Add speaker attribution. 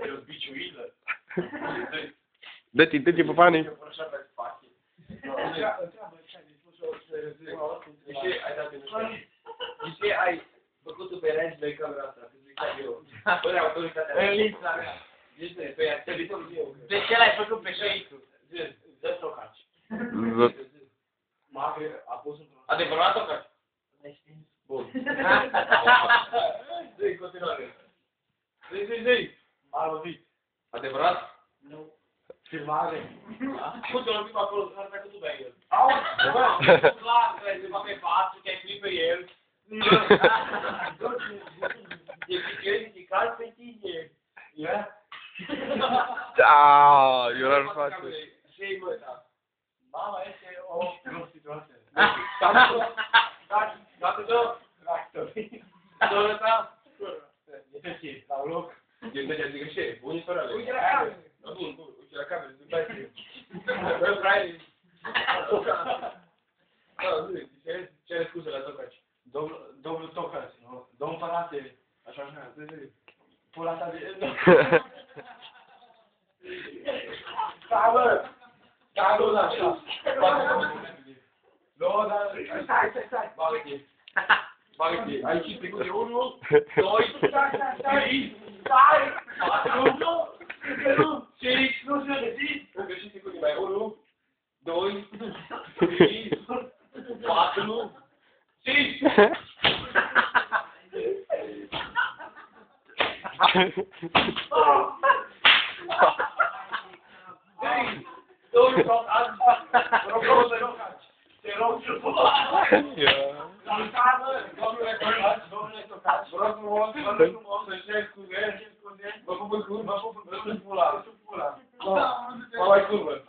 Speaker 1: E o zbiciuită.
Speaker 2: Dă-te pe banii.
Speaker 1: De ce ai făcut-o pe range de camera asta? Că zic eu. Până autoritatea.
Speaker 3: În lista mea.
Speaker 1: De ce l-ai făcut pe șeițul? Dă-ți o caci.
Speaker 3: Magre, a pus într-o...
Speaker 1: Adevărat o caci? Bun. Zi, continuare. Zi.
Speaker 3: M-a lovit.
Speaker 1: Adevărat?
Speaker 3: Nu. Filmare.
Speaker 1: Cum te-a lovit pe acolo? S-ar trecut tu pe el.
Speaker 3: Au!
Speaker 1: Clar, că se va pe față, te-ai primit pe el. E ridicat pe tine.
Speaker 3: Ia?
Speaker 2: Da, eu l-ar face.
Speaker 1: Ce-i mă, da?
Speaker 3: Mama este o prostituată.
Speaker 1: Gata, dă? Soră ta?
Speaker 3: Este ce? La un loc?
Speaker 1: Eu merge, zic ce? Bun istorale.
Speaker 3: Uite la cameră.
Speaker 1: Bun, uite la cameră, zi bai. Bă, fraile. Da, zi, ce are scuze la tocaci?
Speaker 3: Domnul Tocaci, nu? Domnul Părate. Așa, zi. Pula ta de... Da, bă! Da, nu, da, așa. Nu, dar... Stai.
Speaker 1: Bagă-te. Aici trecut de 1, 2, 3, 4, 5, nu știu de zi. Încă și secunde mai. 1, 2, 3, 4, 5. Ei, domnul Tocaci, te rog frumos. Domnule Tocaci, vă rog frumos, să-și cer scuze. Vă pup în cur, vă pup în pula. Mă mai curvă.